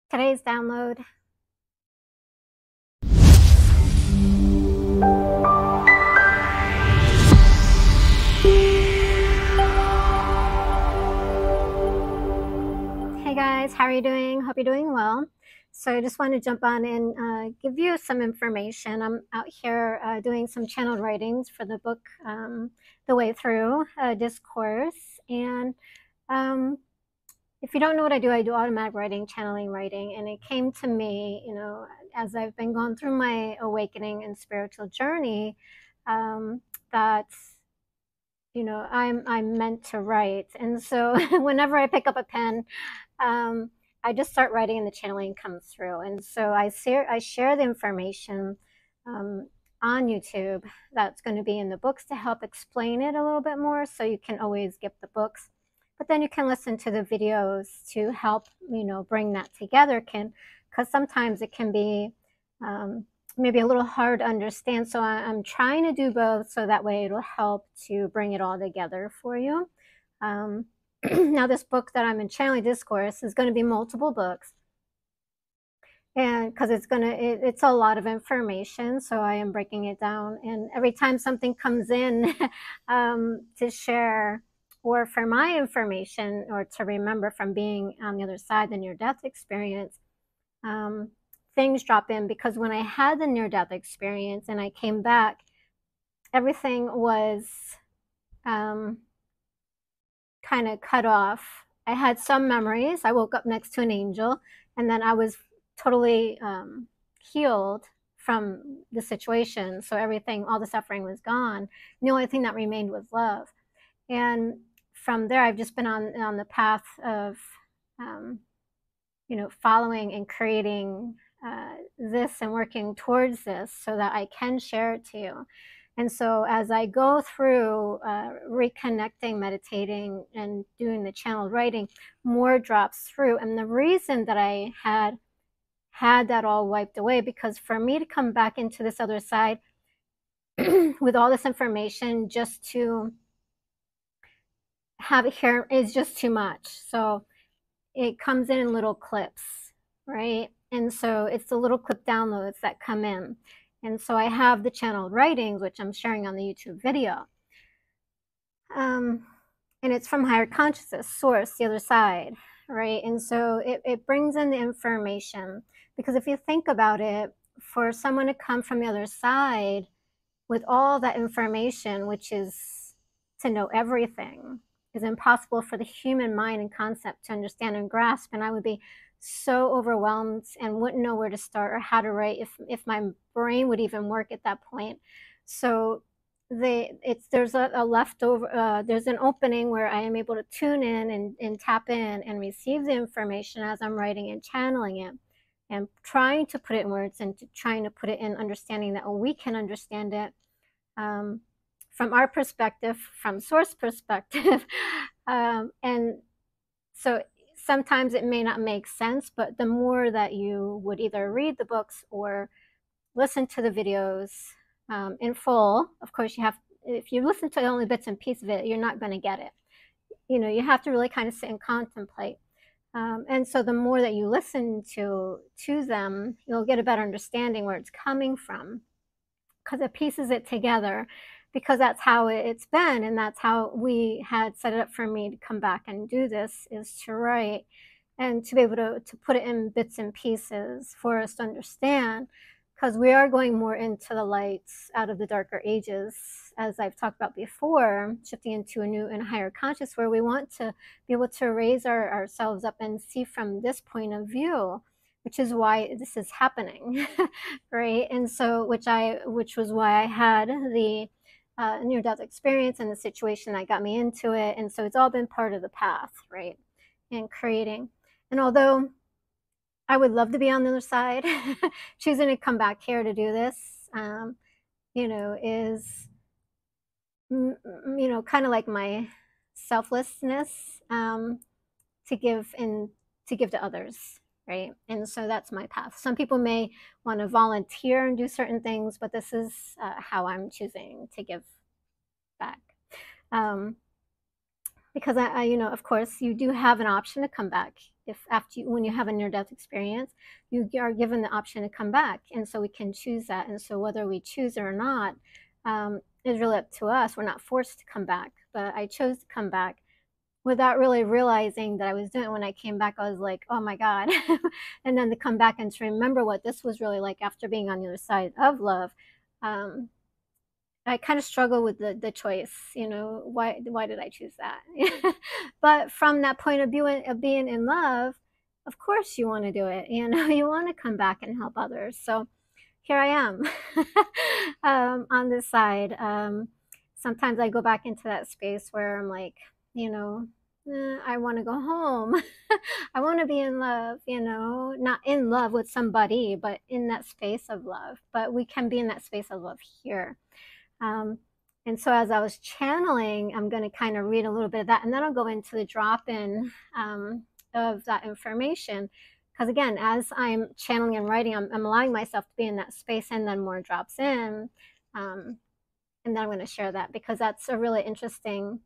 Today's download. Hey guys, how are you doing? Hope you're doing well. So I just want to jump on and give you some information. I'm out here doing some channeled writings for the book The Way Through, Discourse. And if you don't know what I do automatic writing, channeling writing. And it came to me, as I've been going through my awakening and spiritual journey, that I'm meant to write. And so whenever I pick up a pen, I just start writing and the channeling comes through. And so I share the information on YouTube that's going to be in the books to help explain it a little bit more, so you can always get the books, but then you can listen to the videos to help bring that together, because sometimes it can be maybe a little hard to understand. So I'm trying to do both, so that way it'll help to bring it all together for you. Now this book that I'm in, Channeling Discourse, is going to be multiple books, and because it's a lot of information, so I am breaking it down. And every time something comes in to share, or for my information, or to remember from being on the other side, the near-death experience, things drop in. Because when I had the near-death experience and I came back, everything was kind of cut off. I had some memories. I woke up next to an angel, and then I was totally healed from the situation. So everything, all the suffering was gone. And the only thing that remained was love. And from there, I've just been on the path of, following and creating this and working towards this, so that I can share it to you. And so as I go through reconnecting, meditating, and doing the channeled writing, more drops through. And the reason that I had that all wiped away, because for me to come back into this other side with all this information just to have it here is just too much. So it comes in little clips, right? And so it's the little clip downloads that come in. And so I have the channeled writings, which I'm sharing on the YouTube video. And it's from higher consciousness, source, the other side, right? And so it brings in the information. Because if you think about it, for someone to come from the other side with all that information, which is to know everything, is impossible for the human mind and concept to understand and grasp. And I would be so overwhelmed and wouldn't know where to start or how to write, if my brain would even work at that point. So there's a leftover, there's an opening where I am able to tune in and tap in and receive the information as I'm writing and channeling it, and trying to put it in words, and trying to put it in understanding that we can understand it from our perspective, from source perspective. And so sometimes it may not make sense, but the more that you would either read the books or listen to the videos in full, of course if you listen to only bits and pieces of it, you're not going to get it. You have to really kind of sit and contemplate. And so the more that you listen to them, you'll get a better understanding where it's coming from, because it pieces it together. Because that's how it's been, and that's how we had set it up for me to come back and do this, is to write and to be able to put it in bits and pieces for us to understand. Because we are going more into the lights out of the darker ages, as I've talked about before, shifting into a new and higher conscious, where we want to be able to raise ourselves up and see from this point of view, which is why this is happening, right? And so, which was why I had the near-death experience and the situation that got me into it. And so it's all been part of the path, right? And creating. And although I would love to be on the other side, choosing to come back here to do this, is, kind of like my selflessness to give to others, right? And so that's my path. Some people may want to volunteer and do certain things, but this is how I'm choosing to give back. because you know, of course, you do have an option to come back. If when you have a near-death experience, you are given the option to come back, and so we can choose that. And so whether we choose it or not is really up to us. We're not forced to come back, but I chose to come back without really realizing that I was doing it. When I came back, I was like, oh my God. And then to come back and to remember what this was really like after being on the other side of love, um, I kind of struggle with the choice, you know, why did I choose that? But from that point of view of being in love, of course you want to do it, you know, you want to come back and help others. So here I am on this side. Sometimes I go back into that space where I'm like, you know, I want to go home. I want to be in love, you know, not in love with somebody, but in that space of love. But we can be in that space of love here. And so as I was channeling, I'm going to kind of read a little bit of that, and then I'll go into the drop-in of that information. Because again, as I'm channeling and writing, I'm allowing myself to be in that space, and then more drops in. And then I'm going to share that because that's a really interesting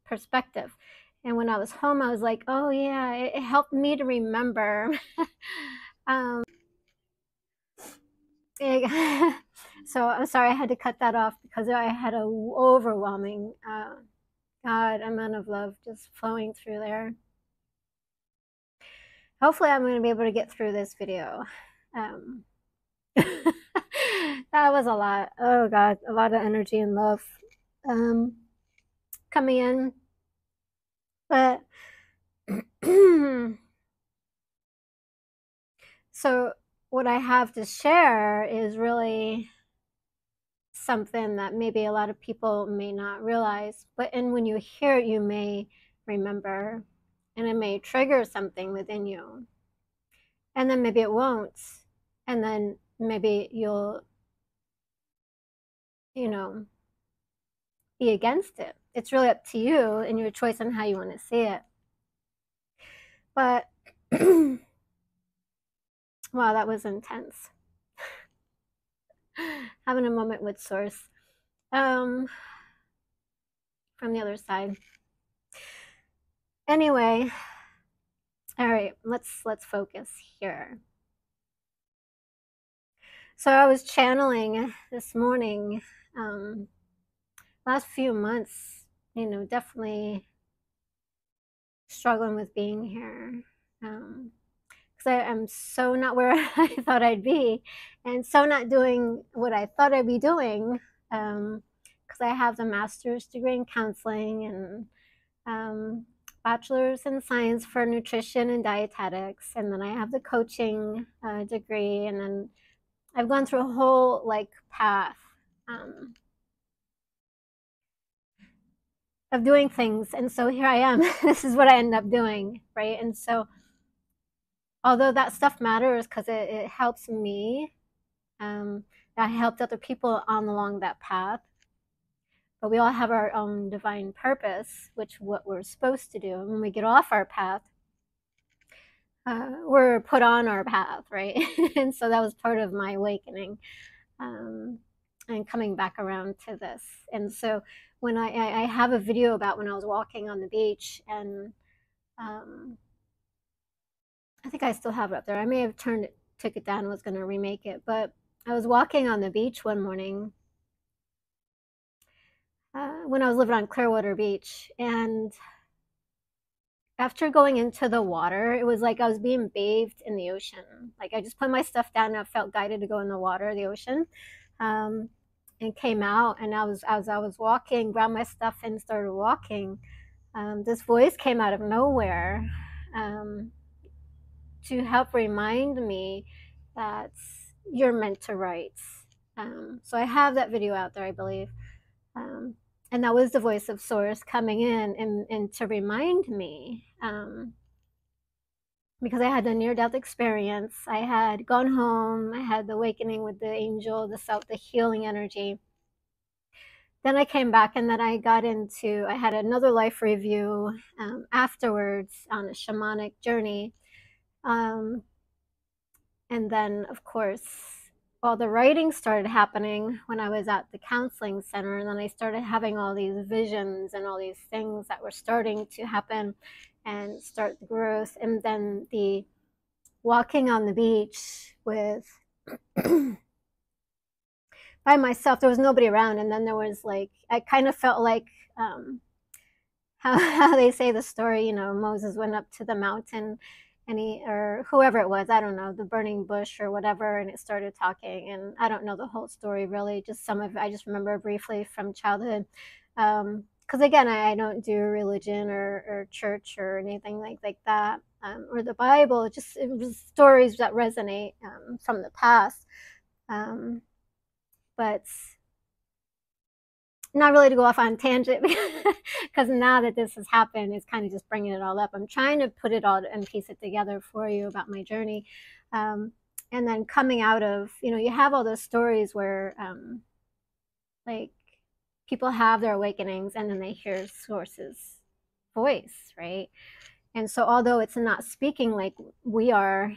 perspective. And when I was home, I was like, oh yeah, it helped me to remember. So I'm sorry I had to cut that off because I had an overwhelming God amount of love just flowing through there. Hopefully I'm going to be able to get through this video. That was a lot. Oh God, a lot of energy and love coming in. But so what I have to share is really something that maybe a lot of people may not realize, and when you hear it, you may remember, and it may trigger something within you, and then maybe it won't, and then maybe you'll, you know, be against it. It's really up to you and your choice on how you want to see it. But wow, that was intense. Having a moment with Source from the other side. Anyway, all right, let's focus here. So I was channeling this morning. Last few months, you know, definitely struggling with being here. Because I'm so not where I thought I'd be, and so not doing what I thought I'd be doing. Because I have the master's degree in counseling and bachelor's in science for nutrition and dietetics, and then I have the coaching degree, and then I've gone through a whole like path of doing things, and so here I am. This is what I end up doing, right? And so although that stuff matters because it helps me, I helped other people along that path, but we all have our own divine purpose, which what we're supposed to do. When we get off our path, we're put on our path, right? And so that was part of my awakening and coming back around to this. And so when I have a video about when I was walking on the beach, and I think I still have it up there. I may have took it down and was going to remake it, but I was walking on the beach one morning when I was living on Clearwater Beach, and after going into the water, it was like I was being bathed in the ocean. Like I just put my stuff down and I felt guided to go in the water, the ocean, and came out. And as I was walking, grabbed my stuff and started walking, this voice came out of nowhere to help remind me that you're meant to write. So I have that video out there, I believe. And that was the voice of Source coming in and to remind me, because I had a near-death experience. I had gone home. I had the awakening with the angel, the healing energy. Then I came back, and then I had another life review afterwards on a shamanic journey. And then, of course, well, the writing started happening when I was at the counseling center, and then I started having all these visions and all these things that were starting to happen and start the growth. And then the walking on the beach with by myself, there was nobody around, and then there was like, I kind of felt like how they say the story, you know, Moses went up to the mountain and he, or whoever it was, I don't know, the burning bush or whatever, and it started talking. And I don't know the whole story really, just some of it I just remember briefly from childhood. Because again, I don't do religion or church or anything like that, or the Bible. It was stories that resonate from the past. But not really to go off on tangent because now that this has happened, it's kind of just bringing it all up. I'm trying to put it all and piece it together for you about my journey. And then coming out of, you know, you have all those stories where like people have their awakenings and then they hear source's voice, right? And so although it's not speaking like we are,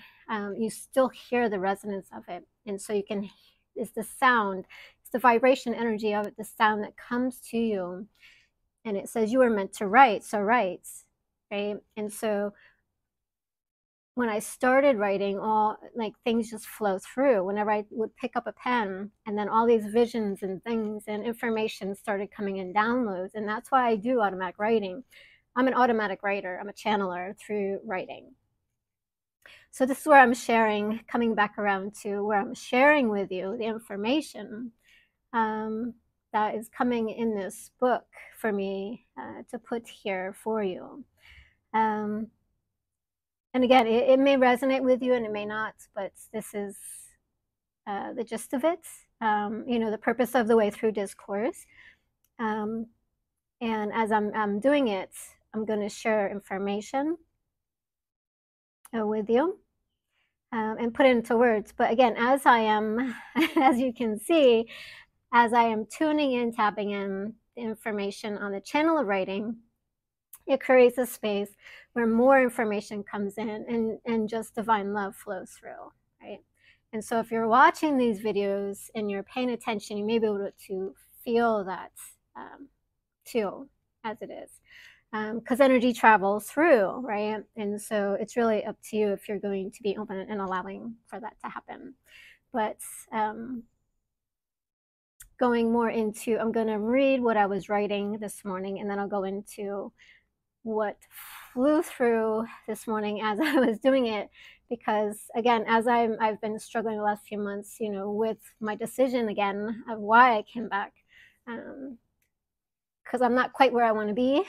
you still hear the resonance of it. And so you can, it's the sound, it's the vibration energy of it, the sound that comes to you. And it says you were meant to write, so write, right? And so when I started writing, all like things just flow through. Whenever I would pick up a pen, and then all these visions and things and information started coming in downloads. And that's why I do automatic writing. I'm an automatic writer. I'm a channeler through writing. So this is where I'm sharing, coming back around to where I'm sharing with you the information that is coming in this book for me to put here for you. And again, it may resonate with you and it may not, but this is the gist of it. You know, the purpose of the way through discourse. And as I'm doing it, I'm going to share information with you and put it into words. But again, as I am, as you can see, as I am tuning in, tapping in the information on the channel of writing, it creates a space where more information comes in and just divine love flows through, right? And so if you're watching these videos and you're paying attention, you may be able to feel that too, as it is. Because energy travels through, right? And so it's really up to you if you're going to be open and allowing for that to happen. But going more into, I'm going to read what I was writing this morning, and then I'll go into what flew through this morning as I was doing it. Because again, as I've been struggling the last few months, you know, with my decision again of why I came back. Because I'm not quite where I want to be,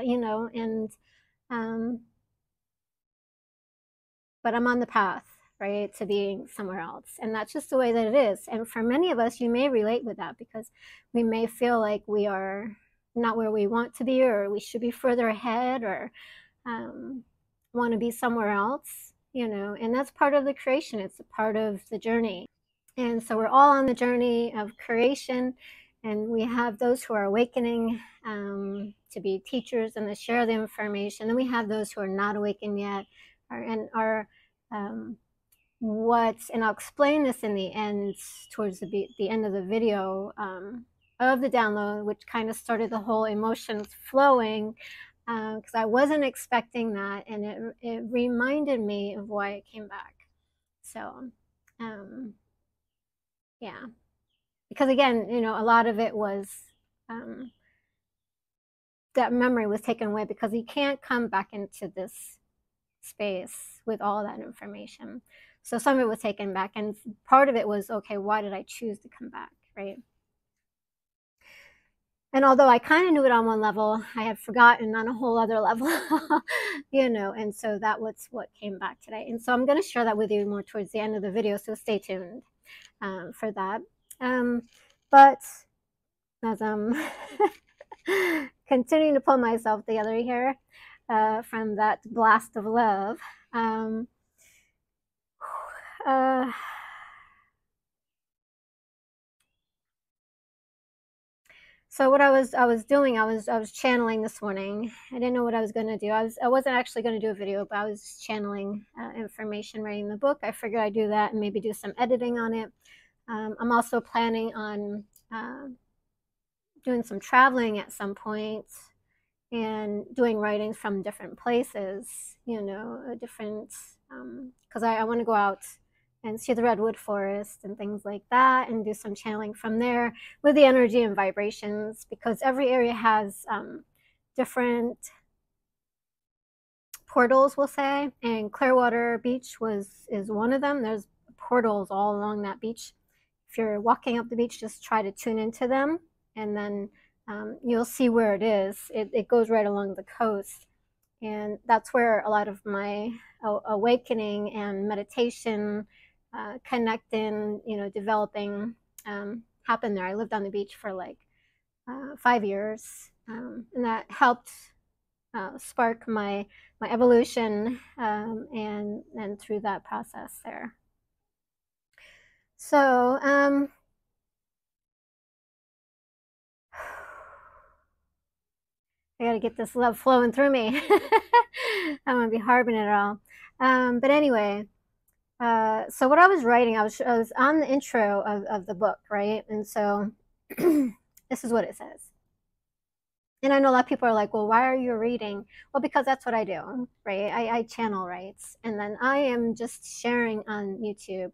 you know, and but I'm on the path, right, to being somewhere else. And that's just the way that it is. And for many of us, you may relate with that because we may feel like we are not where we want to be, or we should be further ahead, or want to be somewhere else, you know, and that's part of the creation. It's a part of the journey. And so we're all on the journey of creation, and we have those who are awakening to be teachers and to share the information. Then we have those who are not awakened yet, and I'll explain this in the end, towards the end of the video of the download, which kind of started the whole emotions flowing, because I wasn't expecting that, and it reminded me of why I came back. So yeah, because again, you know, a lot of it was that memory was taken away because you can't come back into this space with all that information. So some of it was taken back, and part of it was, okay, why did I choose to come back, right? And although I kind of knew it on one level, I had forgotten on a whole other level, you know, and so that was what came back today. And so I'm going to share that with you more towards the end of the video, so stay tuned for that. But as I'm continuing to pull myself together here from that blast of love, so what I was doing, I was channeling this morning. I didn't know what I was going to do. I wasn't actually going to do a video, but I was channeling information, writing the book. I figured I'd do that and maybe do some editing on it. I'm also planning on doing some traveling at some point and doing writings from different places, you know, different, because I want to go out and see the redwood forest and things like that and do some channeling from there with the energy and vibrations, because every area has different portals, we'll say, and Clearwater Beach is one of them. There's portals all along that beach. If you're walking up the beach, just try to tune into them, and then you'll see where it is. It goes right along the coast, and that's where a lot of my awakening and meditation, connecting, you know, developing, happened there. I lived on the beach for like 5 years, and that helped spark my evolution, and through that process there. So I got to get this love flowing through me. I'm gonna be harboring it all. But anyway, so what I was writing, I was on the intro of the book, right? And so this is what it says. And I know a lot of people are like, well, why are you reading? Well, because that's what I do, right? I channel writes, and then I am just sharing on YouTube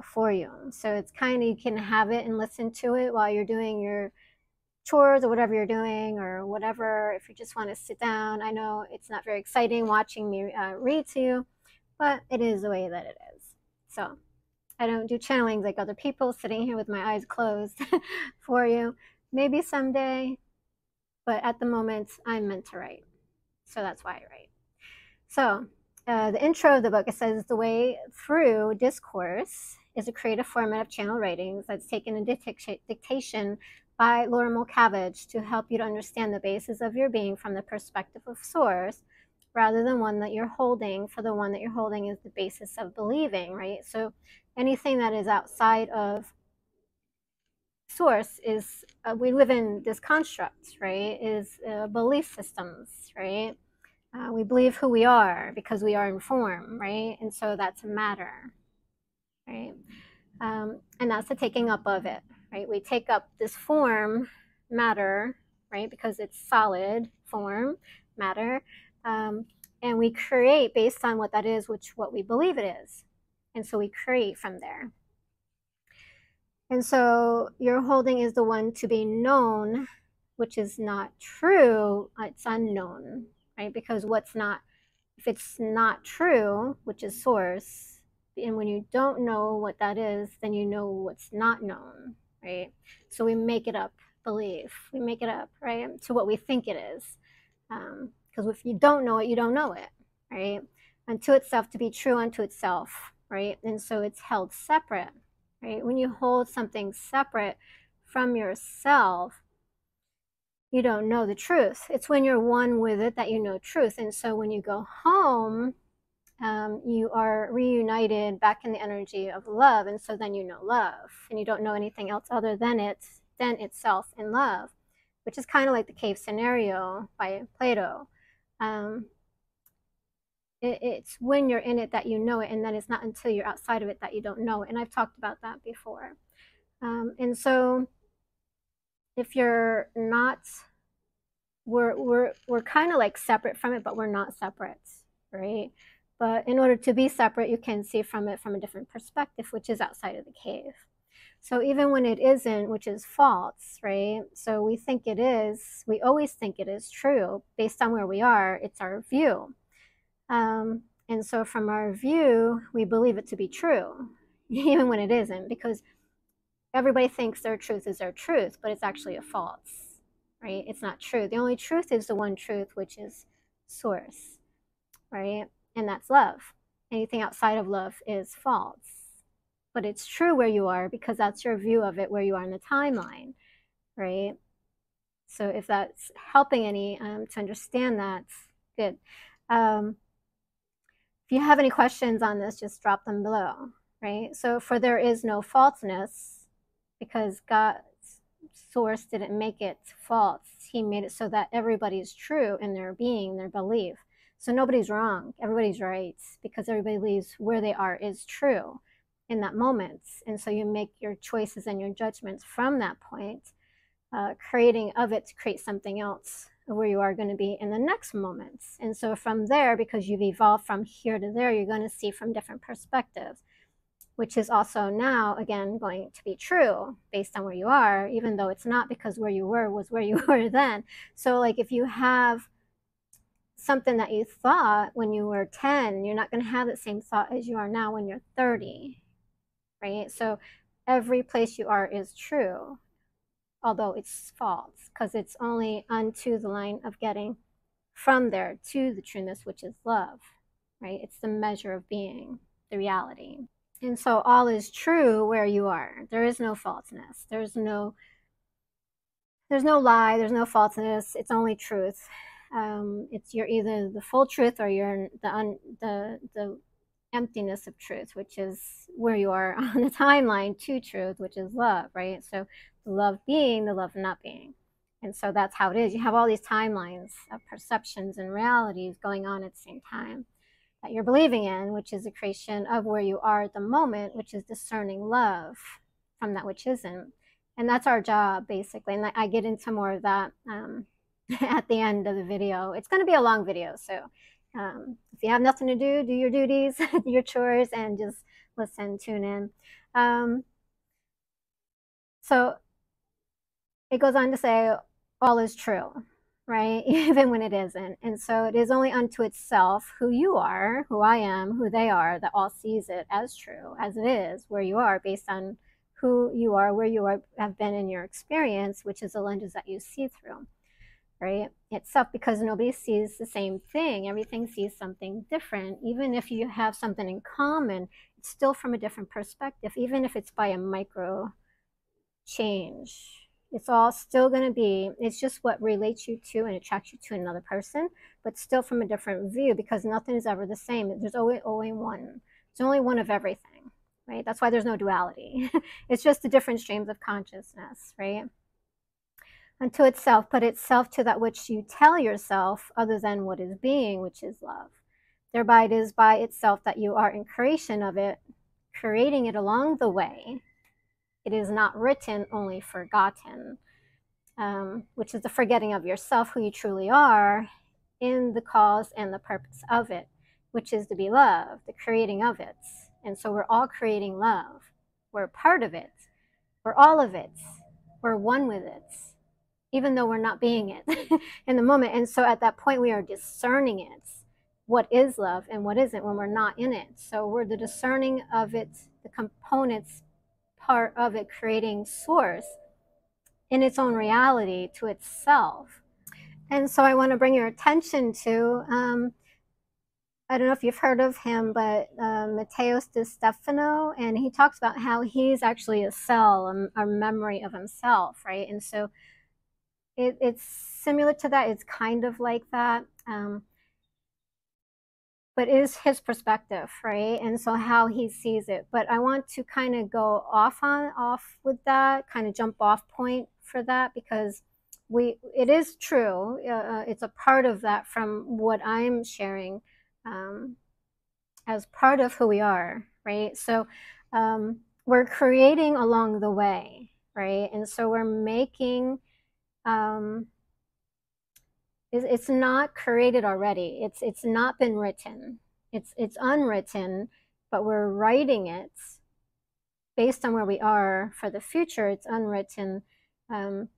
for you. So it's kind of, you can have it and listen to it while you're doing your chores or whatever you're doing, or whatever. If you just want to sit down, I know it's not very exciting watching me read to you, but it is the way that it is. So I don't do channeling like other people, sitting here with my eyes closed for you. Maybe someday, but at the moment I'm meant to write. So that's why I write. So the intro of the book, it says, the way through discourse is a creative format of channel writings that's taken in dictation by Laura Mulcavige to help you to understand the basis of your being from the perspective of source, rather than one that you're holding, for the one that you're holding is the basis of believing, right? So anything that is outside of source is, we live in this construct, right? Is belief systems, right? We believe who we are because we are in form, right? And so that's matter, right? And that's the taking up of it, right? We take up this form, matter, right? Because it's solid form, matter, and we create based on what that is, what we believe it is. And so we create from there. And so your holding is the one to be known, which is not true. It's unknown, right? Because if it's not true, which is source, and when you don't know what that is, then you know what's not known, right? So we make it up, belief. We make it up, right, to what we think it is. Because if you don't know it, you don't know it, right? Unto itself, to be true unto itself, right? And so it's held separate, right? When you hold something separate from yourself, you don't know the truth. It's when you're one with it that you know truth. And so when you go home, you are reunited back in the energy of love. And so then you know love, and you don't know anything else other than itself in love, which is kind of like the cave scenario by Plato. It's when you're in it that you know it, and then it's not until you're outside of it that you don't know it. And I've talked about that before. And so if you're not, we're kind of like separate from it, but we're not separate, right? But in order to be separate, you can see from it from a different perspective, which is outside of the cave. So even when it isn't, which is false, right? So we think it is, we always think it is true based on where we are. It's our view. And so from our view, we believe it to be true, even when it isn't, because everybody thinks their truth is their truth, but it's actually a false, right? It's not true. The only truth is the one truth, which is source, right? And that's love. Anything outside of love is false. But it's true where you are, because that's your view of it, where you are in the timeline, right? So if that's helping any to understand that, good. If you have any questions on this, just drop them below, right? So for there is no falseness, because God's source didn't make it false. He made it so that everybody's true in their being, their belief. So nobody's wrong, everybody's right, because everybody believes where they are is true. in that moment. And so you make your choices and your judgments from that point, creating of it to create something else where you are going to be in the next moment. And so from there, because you've evolved from here to there, you're going to see from different perspectives, which is also now, again, going to be true based on where you are, even though it's not, because where you were was where you were then. So like if you have something that you thought when you were 10, you're not going to have the same thought as you are now when you're 30, right? So every place you are is true, although it's false, because it's only unto the line of getting from there to the trueness, which is love, right? It's the measure of being, the reality. And so all is true where you are. There is no falseness. There's no lie. There's no falseness. It's only truth. You're either the full truth or you're the emptiness of truth, which is where you are on the timeline to truth, which is love, right? So the love being, the love not being. And so that's how it is. You have all these timelines of perceptions and realities going on at the same time that you're believing in, which is a creation of where you are at the moment, which is discerning love from that which isn't. And that's our job, basically. And I get into more of that at the end of the video. It's going to be a long video, so if you have nothing to do, do your duties, do your chores, and just listen, tune in. So it goes on to say, all is true, right? Even when it isn't. And so it is only unto itself, who you are, who I am, who they are, that all sees it as true, as it is, where you are, based on who you are, where you are, have been in your experience, which is the lenses that you see through, right? Itself, because nobody sees the same thing. Everything sees something different. Even if you have something in common, it's still from a different perspective, even if it's by a micro change. It's all still going to be, it's just what relates you to and attracts you to another person, but still from a different view, because nothing is ever the same. There's only one. There's only one of everything, right? That's why there's no duality. It's just the different streams of consciousness, right? Unto itself, put itself to that which you tell yourself, other than what is being, which is love. Thereby it is by itself that you are in creation of it, creating it along the way. It is not written, only forgotten, which is the forgetting of yourself, who you truly are, in the cause and the purpose of it, which is to be love, the creating of it. And so we're all creating love. We're part of it. We're all of it. We're one with it, even though we're not being it in the moment. And so at that point, we are discerning it. What is love and what isn't when we're not in it. So we're the discerning of it, the components, part of it, creating source in its own reality to itself. And so I want to bring your attention to, I don't know if you've heard of him, but Mateos de Stefano, and he talks about how he's actually a cell, a memory of himself, right? And so it's similar to that. It's kind of like that. But it is his perspective, right? And so how he sees it. But I want to kind of go off with that, kind of jump off point for that, because it is true. It's a part of that from what I'm sharing as part of who we are, right? So we're creating along the way, right? And so we're making it's not created already. It's not been written. It's unwritten, but we're writing it based on where we are for the future. It's unwritten, and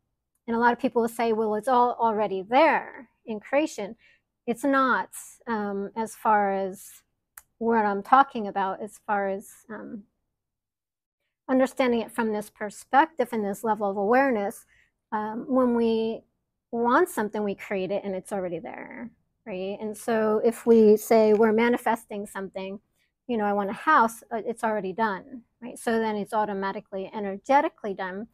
a lot of people will say, "Well, it's all already there in creation." It's not, as far as what I'm talking about, as far as understanding it from this perspective and this level of awareness. When we want something, we create it and it's already there, right? And so if we say we're manifesting something, I want a house, it's already done, right? So then it's automatically energetically done,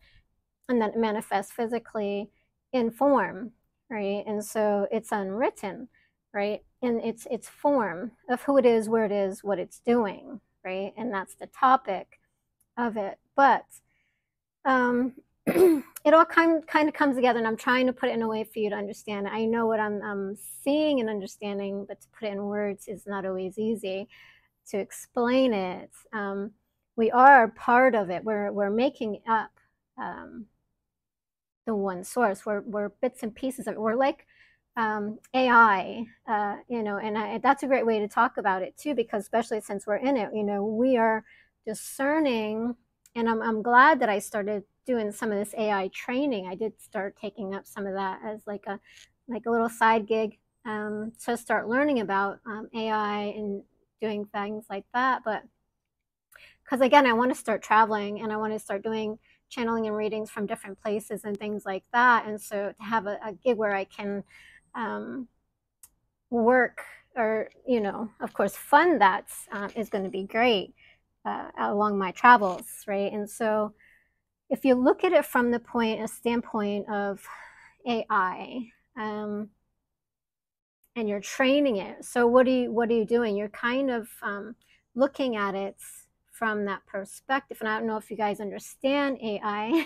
and then it manifests physically in form, right? And so it's unwritten, right? And it's form of who it is, where it is, what it's doing, right? And that's the topic of it. But it all kind of comes together, and I'm trying to put it in a way for you to understand. I know what I'm seeing and understanding, but to put it in words is not always easy to explain it. we are part of it. We're making up the one source. We're bits and pieces of it. We're like AI, and that's a great way to talk about it too, because especially since we're in it, we are discerning. And I'm glad that I started doing some of this AI training. I did start taking up some of that as like a little side gig, to start learning about AI and doing things like that. But because again, I want to start traveling and I want to start doing channeling and readings from different places and things like that. And so to have a gig where I can work, or of course fund that, is going to be great along my travels, right? And so if you look at it from a standpoint of AI, and you're training it, so what are you doing? You're kind of looking at it from that perspective. And I don't know if you guys understand AI,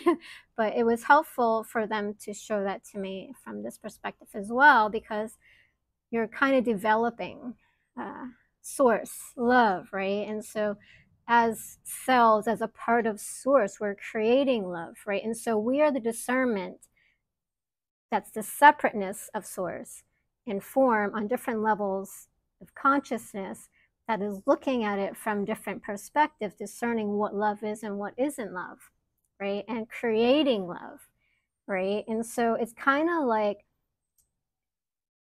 but it was helpful for them to show that to me from this perspective as well, because you're kind of developing source love, right? And so as cells, as a part of source, we're creating love, right? And so we are the discernment, that's the separateness of source and form on different levels of consciousness, that is looking at it from different perspectives, discerning what love is and what isn't love, right? And creating love, right? And so it's kind of like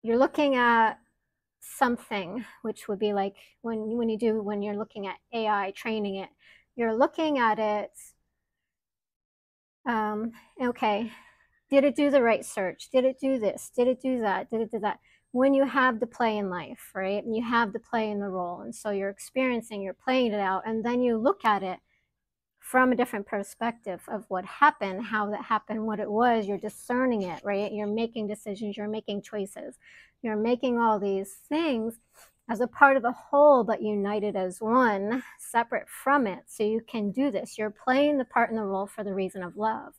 you're looking at something, which would be like when you're looking at AI training it, you're looking at it, okay, did it do the right search? Did it do this? Did it do that? Did it do that? When you have the play in life, right? And you have the play in the role. And so you're playing it out, and then you look at it from a different perspective of what happened, how that happened, what it was. You're discerning it, right? You're making decisions, you're making choices, you're making all these things as a part of the whole, but united as one, separate from it. So you can do this. You're playing the part in the role for the reason of love.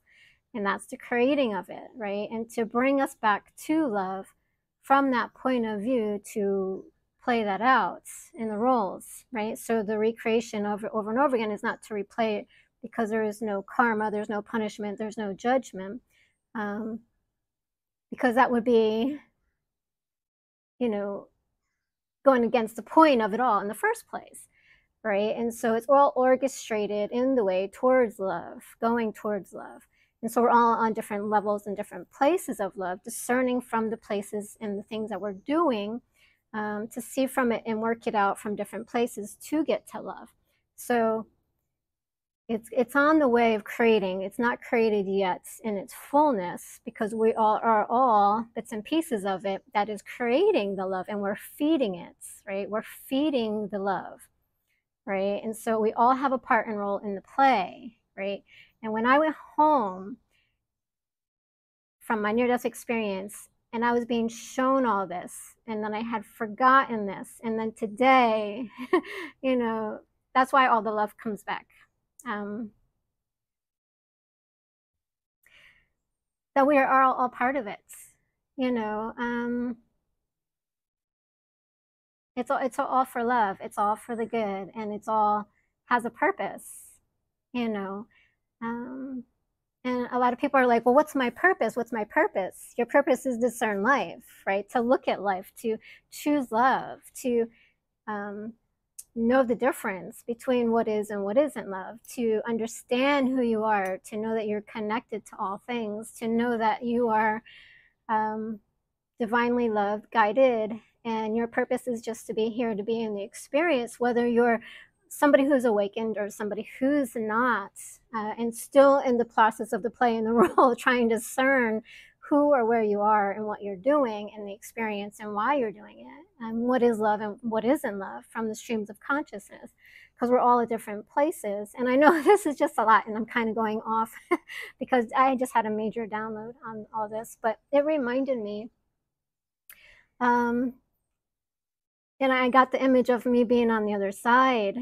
And that's the creating of it, right? And to bring us back to love from that point of view, to play that out in the roles, right? So the recreation over and over again is not to replay it, because there is no karma, there's no punishment, there's no judgment, because that would be, going against the point of it all in the first place, right? And so it's all orchestrated in the way towards love, going towards love. And so we're all on different levels and different places of love, discerning from the places and the things that we're doing, to see from it and work it out from different places to get to love. So it's on the way of creating. It's not created yet in its fullness, because we all are all bits and pieces of it that is creating the love, and we're feeding it, right? We're feeding the love, right? And so we all have a part and role in the play, right? And when I went home from my near-death experience, and I was being shown all this, and then I had forgotten this, and then today, that's why all the love comes back. That we are all part of it, it's all for love, it's all for the good, and it's all has a purpose, and a lot of people are like, well, what's my purpose? What's my purpose? Your purpose is to discern life, right? To look at life, to choose love, to know the difference between what is and what isn't love, to understand who you are, to know that you're connected to all things, to know that you are divinely loved, guided, and your purpose is just to be here, to be in the experience, whether you're somebody who's awakened or somebody who's not, and still in the process of the play in the role, trying to discern who or where you are and what you're doing in the experience and why you're doing it, and what is love and what isn't love from the streams of consciousness, because we're all at different places. And I know this is just a lot, and I'm kind of going off because I just had a major download on all this, but it reminded me, and I got the image of me being on the other side,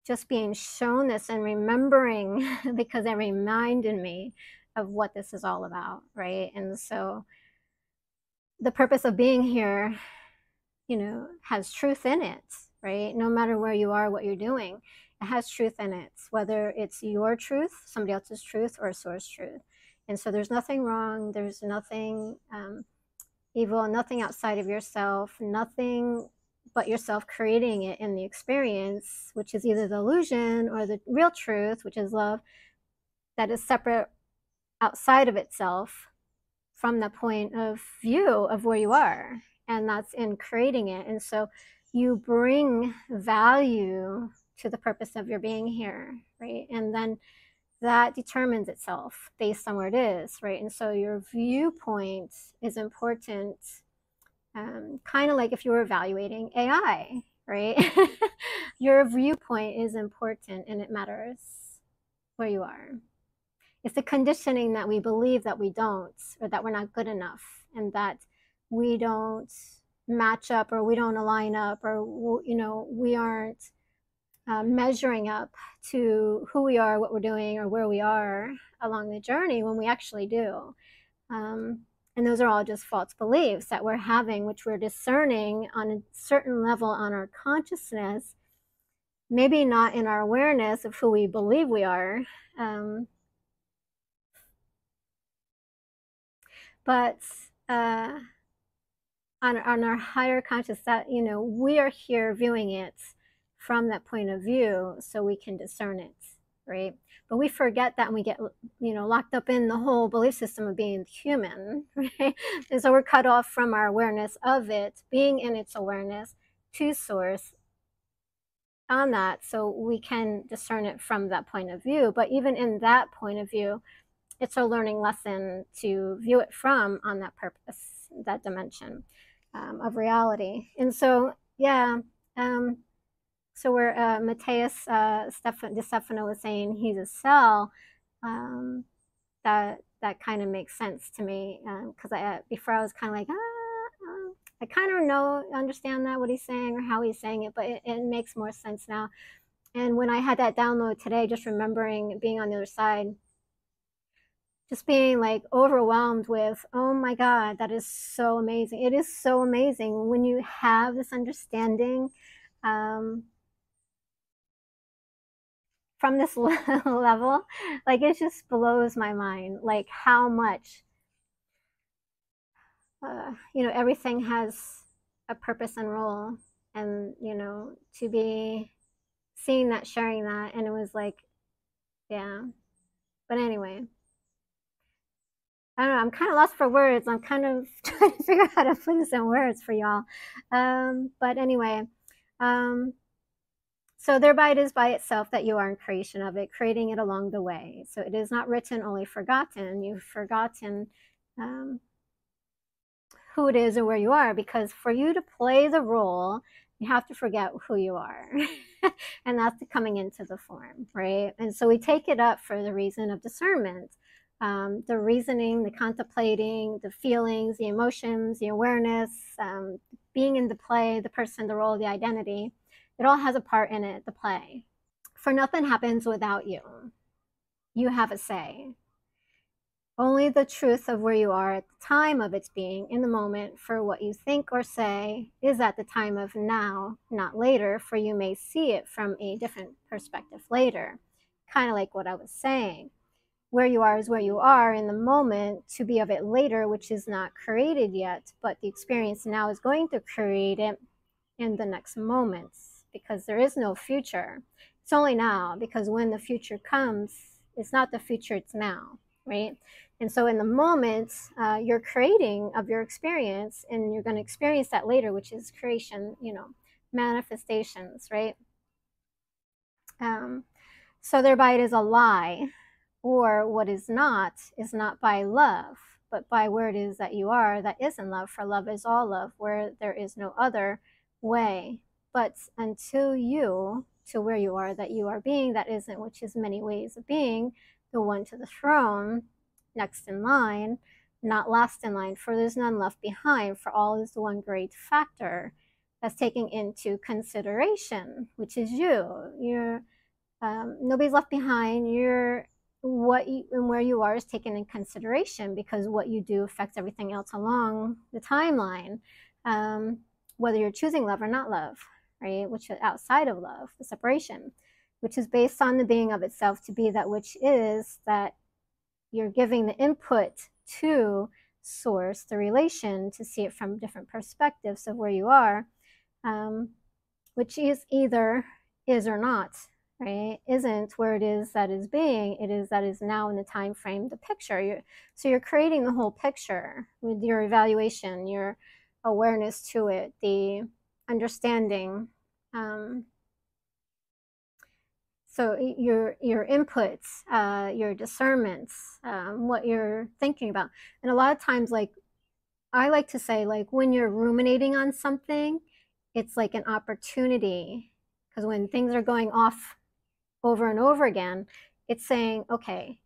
just being shown this and remembering, because it reminded me of what this is all about, right? And so the purpose of being here, has truth in it, right? No matter where you are, what you're doing, it has truth in it, whether it's your truth, somebody else's truth, or a source truth. And so there's nothing wrong, there's nothing evil, nothing outside of yourself, nothing but yourself creating it in the experience, which is either the illusion or the real truth, which is love, that is separate outside of itself from the point of view of where you are. And that's in creating it. And so you bring value to the purpose of your being here, right? And then that determines itself based on where it is, right? And so your viewpoint is important, kind of like if you were evaluating AI, right? Your viewpoint is important and it matters where you are. It's the conditioning that we believe that we don't, or that we're not good enough, and that we don't match up, or we don't align up, or we aren't measuring up to who we are, what we're doing, or where we are along the journey, when we actually do. And those are all just false beliefs that we're having, which we're discerning on a certain level on our consciousness, maybe not in our awareness of who we believe we are. But on our higher conscious, that we are here viewing it from that point of view, so we can discern it, right? But we forget that, and we get locked up in the whole belief system of being human, right? And so we're cut off from our awareness of it, being in its awareness to source on that, so we can discern it from that point of view. But even in that point of view, it's a learning lesson to view it from on that purpose, that dimension of reality. And so, yeah, so where Matthias De Stefano was saying he's a cell, that kind of makes sense to me, because before I was kind of like, I kind of understand that, what he's saying or how he's saying it, but it makes more sense now. And when I had that download today, just remembering being on the other side, just being like overwhelmed with, oh my God, that is so amazing. It is so amazing when you have this understanding from this level. Like, it just blows my mind, like how much, everything has a purpose and role. And, to be seeing that, sharing that, and it was like, yeah. But anyway, I don't know, I'm kind of lost for words. I'm kind of trying to figure out how to put this in words for y'all. But anyway, so thereby it is by itself that you are in creation of it, creating it along the way. So it is not written, only forgotten. You've forgotten who it is or where you are, because for you to play the role, you have to forget who you are. And that's the coming into the form, right? And so we take it up for the reason of discernment. The reasoning, the contemplating, the feelings, the emotions, the awareness, being in the play, the person, the role, the identity, it all has a part in it, the play. For nothing happens without you. You have a say. Only the truth of where you are at the time of its being, in the moment, for what you think or say, is at the time of now, not later, for you may see it from a different perspective later. Kind of like what I was saying. Where you are is where you are in the moment, to be of it later, which is not created yet, but the experience now is going to create it in the next moments, because there is no future. It's only now, because when the future comes, it's not the future, it's now, right? And so in the moment, you're creating of your experience, and you're going to experience that later, which is creation, manifestations, right? So thereby it is a lie, or what is not by love, but by where it is that you are, that is in love, for love is all love, where there is no other way. But until you, to where you are, that you are being, that isn't, which is many ways of being, the one to the throne, next in line, not last in line, for there's none left behind, for all is the one great factor that's taking into consideration, which is you. You're nobody's left behind. You're what you and where you are is taken in consideration, because what you do affects everything else along the timeline, whether you're choosing love or not love, right? Which is outside of love, the separation, which is based on the being of itself to be that which is, that you're giving the input to source, the relation, to see it from different perspectives of where you are, which is either is or not, right? Isn't where it is that is being, it is that is now in the time frame, the picture. So you're creating the whole picture with your evaluation, your awareness to it, the understanding. So your inputs, your discernments, what you're thinking about. And a lot of times, like I like to say, like when you're ruminating on something, it's like an opportunity, because when things are going off over and over again, it's saying, okay,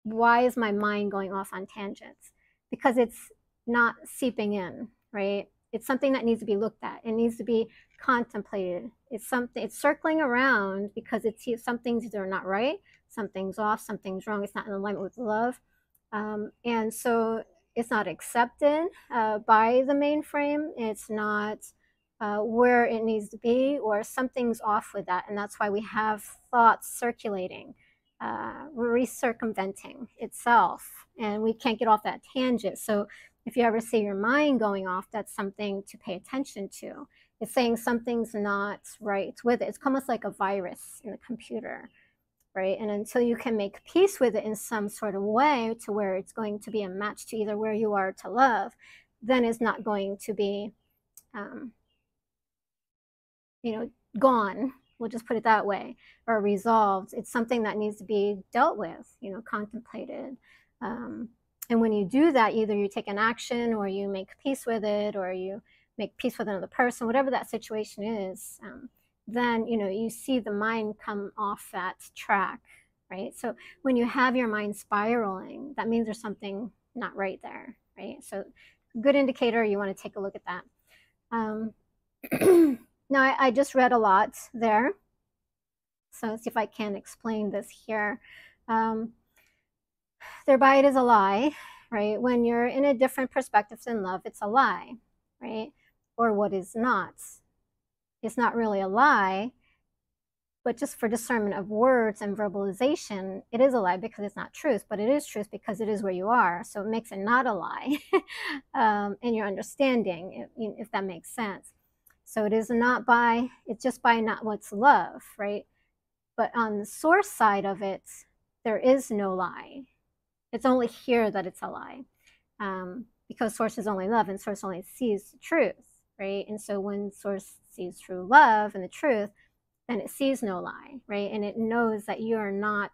why is my mind going off on tangents? Because it's not seeping in, right? It's something that needs to be looked at. It needs to be contemplated. It's something, it's circling around because it's something's either not right, something's off, something's wrong, it's not in alignment with love. And so it's not accepted by the mainframe. It's not where it needs to be, or something's off with that. And that's why we have thoughts circulating, recircumventing itself, and we can't get off that tangent. So if you ever see your mind going off, that's something to pay attention to. It's saying something's not right with it. It's almost like a virus in a computer, right? And until you can make peace with it in some sort of way to where it's going to be a match to either where you are to love, then it's not going to be, gone. We'll just put it that way, or resolved. It's something that needs to be dealt with, contemplated. And when you do that, either you take an action, or you make peace with it, or you make peace with another person, whatever that situation is, then you see the mind come off that track, right? So when you have your mind spiraling, that means there's something not right there, right? So good indicator, you want to take a look at that. Now, I just read a lot there, so let's see if I can explain this here. Thereby it is a lie, right? When you're in a different perspective than love, it's a lie, right? Or what is not. It's not really a lie, but just for discernment of words and verbalization, it is a lie because it's not truth, but it is truth because it is where you are. So it makes it not a lie in your understanding, if that makes sense. So it is not by, it's just by not what's love, right? But on the source side of it, there is no lie. It's only here that it's a lie, because source is only love, and source only sees the truth, right? And so when source sees true love and the truth, then it sees no lie, right? And it knows that you are not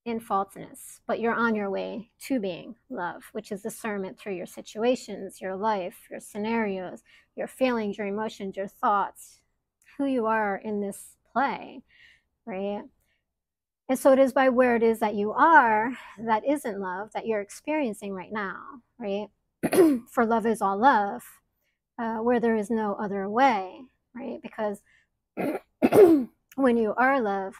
in falseness, but you're on your way to being love, which is discernment through your situations, your life, your scenarios, your feelings, your emotions, your thoughts, who you are in this play, right? And so it is by where it is that you are that isn't love that you're experiencing right now, right? For love is all love, where there is no other way, right? Because when you are love,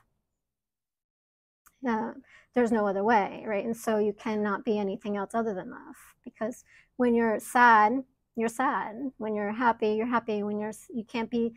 there's no other way, right? And so you cannot be anything else other than love, because when you're sad, you're sad. When you're happy, you're happy. When you can't be,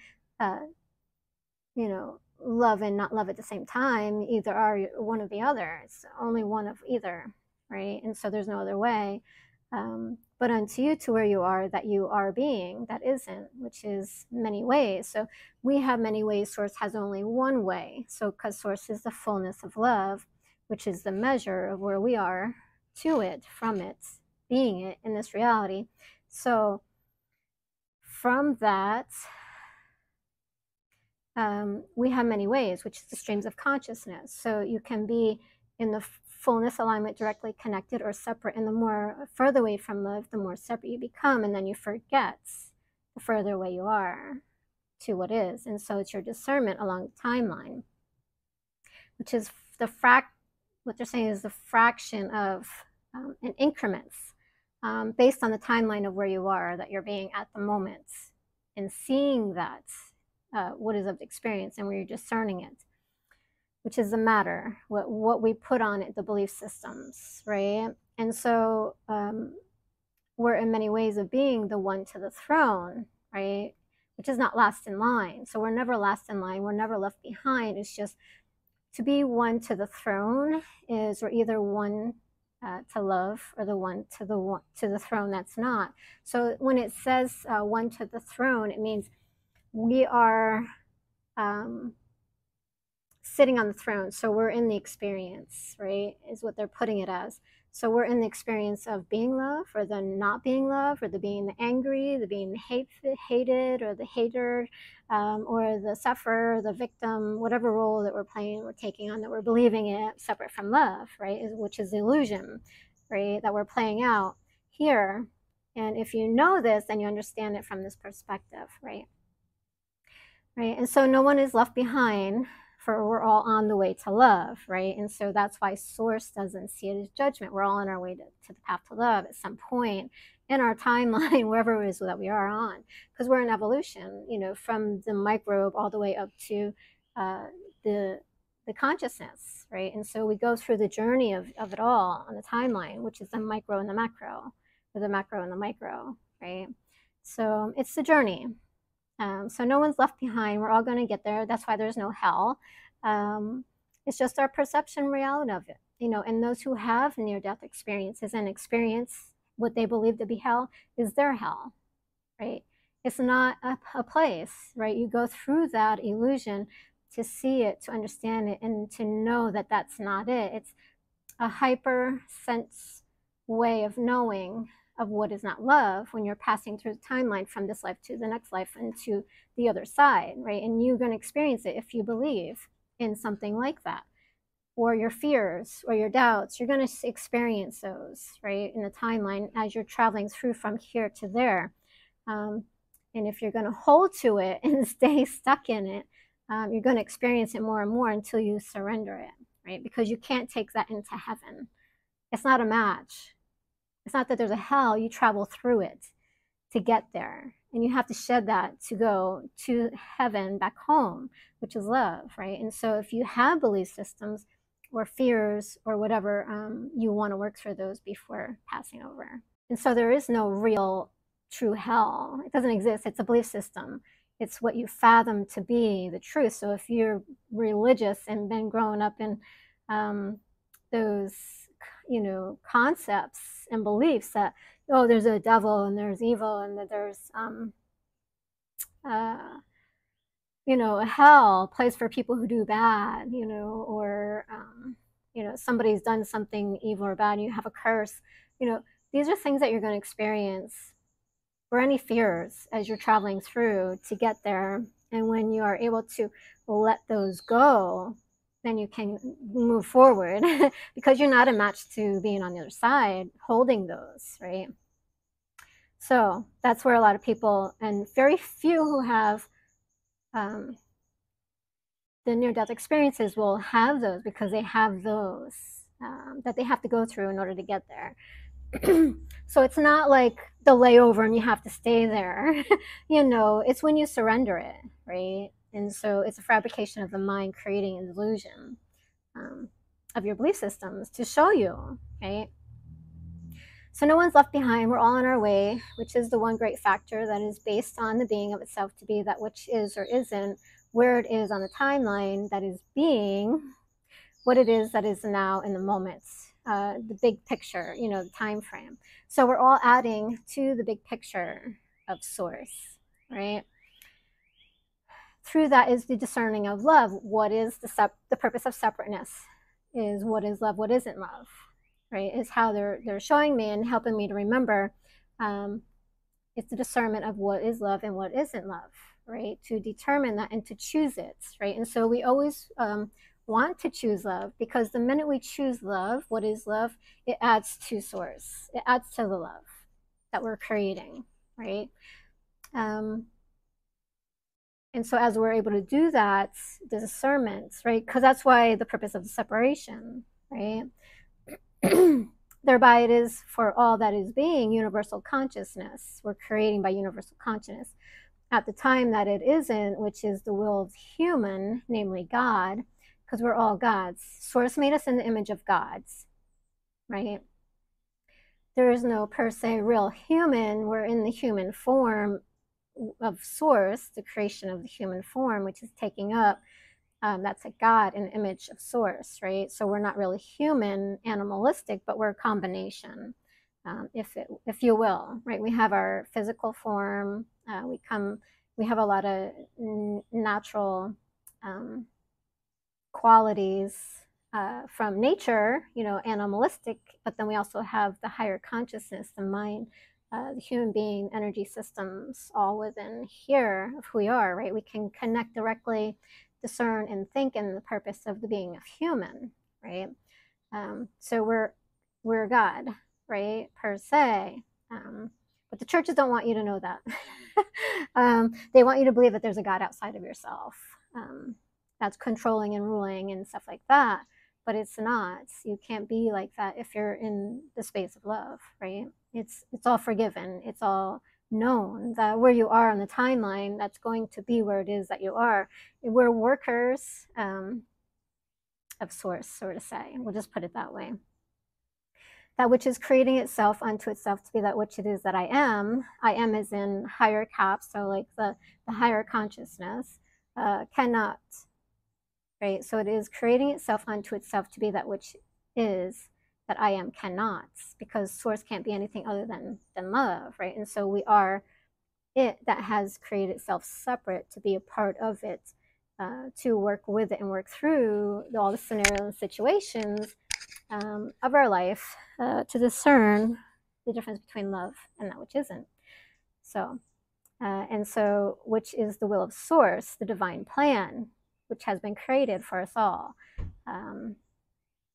love and not love at the same time. Either are one or the other. It's only one of either, right? And so there's no other way. But unto you, to where you are, that you are being, that isn't, which is many ways. So we have many ways. Source has only one way. So because source is the fullness of love, which is the measure of where we are to it, from it, being it in this reality. So from that, we have many ways, which is the streams of consciousness. So you can be in the fullness alignment, directly connected, or separate. And the more further away from love, the more separate you become, and then you forget the further away you are to what is. And so it's your discernment along the timeline, which is what they're saying is the fraction of in increments, based on the timeline of where you are, that you're being at the moment, and seeing that what is of experience, and where you're discerning it, which is the matter, what we put on it, the belief systems, right? And so we're in many ways of being the one to the throne, right? which is not last in line. So we're never last in line. We're never left behind. It's just to be one to the throne is we're either one to love or the one to the throne that's not. So when it says one to the throne, it means we are sitting on the throne. So we're in the experience, right? Is what they're putting it as. So we're in the experience of being love, or the not being love, or the being the angry, the being the hated, or the hater, or the sufferer, the victim, whatever role that we're playing, we're taking on, that we're believing it separate from love, right? Which is the illusion, right? That we're playing out here. And if you know this, then you understand it from this perspective, right? Right. And so no one is left behind, for we're all on the way to love, right? And so that's why Source doesn't see it as judgment. We're all on our way to the path to love at some point in our timeline, wherever it is that we are on, because we're in evolution, you know, from the microbe all the way up to the consciousness, right? And so we go through the journey of it all on the timeline, which is the micro and the macro, or the macro and the micro, right? So it's the journey. So no one's left behind. We're all going to get there. That's why there's no hell. It's just our perception reality of it, you know. And those who have near-death experiences and experience what they believe to be hell is their hell, right? It's not a place, right? You go through that illusion to see it, to understand it, and to know that that's not it. It's a hyper sense way of knowing of what is not love when you're passing through the timeline from this life to the next life and to the other side, right? And you're going to experience it if you believe in something like that, or your fears or your doubts. You're going to experience those, right, in the timeline as you're traveling through from here to there. And if you're going to hold to it and stay stuck in it, you're going to experience it more and more until you surrender it, right? Because you can't take that into heaven. It's not a match. It's not that there's a hell. You travel through it to get there. And you have to shed that to go to heaven, back home, which is love, right? And so if you have belief systems or fears or whatever, you want to work through those before passing over. And so there is no real, true hell. It doesn't exist. It's a belief system. It's what you fathom to be the truth. So if you're religious and been growing up in those, you know, concepts and beliefs that, oh, there's a devil and there's evil and that there's you know, a hell, a place for people who do bad, you know, or you know, somebody's done something evil or bad and you have a curse, you know, these are things that you're going to experience, or any fears as you're traveling through to get there. And when you are able to let those go, then you can move forward because you're not a match to being on the other side holding those, right? So that's where a lot of people, and very few who have the near-death experiences, will have those, because they have those that they have to go through in order to get there. So it's not like the layover and you have to stay there. You know, it's when you surrender it, right? And so it's a fabrication of the mind creating an illusion of your belief systems to show you, right? So no one's left behind. We're all on our way, which is the one great factor that is based on the being of itself to be that which is or isn't, where it is on the timeline that is being, what it is that is now in the moments, the big picture, you know, the time frame. So we're all adding to the big picture of Source, right? Through that is the discerning of love. What is the purpose of separateness? Is what is love, what isn't love, right? Is how they're showing me and helping me to remember. It's the discernment of what is love and what isn't love, right? To determine that and to choose it, right? And so we always want to choose love, because the minute we choose love, what is love, it adds to Source. It adds to the love that we're creating, right? And so as we're able to do that, the discernment, right? Because that's why the purpose of the separation, right? Thereby it is for all that is being universal consciousness. We're creating by universal consciousness. At the time that it isn't, which is the will of the human, namely God, because we're all gods. Source made us in the image of gods, right? There is no per se real human. We're in the human form of source, the creation of the human form, which is taking up, that's a God, an image of source, right? So we're not really human, animalistic, but we're a combination, if you will, right? We have our physical form. We have a lot of natural qualities from nature, animalistic, but then we also have the higher consciousness, the mind, the human being energy systems all within here of who we are, right? We can connect directly, discern, and think in the purpose of the being of human, right? So we're God, right, per se. But the churches don't want you to know that. They want you to believe that there's a God outside of yourself. That's controlling and ruling and stuff like that, but it's not. You can't be like that if you're in the space of love, right? It's all forgiven. It's all known that where you are on the timeline, that's going to be where it is that you are. We're workers of source, so to say. We'll just put it that way. That which is creating itself unto itself to be that which it is that I am. I am is in higher caps, so like the higher consciousness cannot, right? So it is creating itself unto itself to be that which is that I am cannot, because source can't be anything other than love, right? And so we are it that has created itself separate to be a part of it, to work with it and work through all the scenarios and situations of our life, to discern the difference between love and that which isn't. So, and so, which is the will of source, the divine plan, which has been created for us all,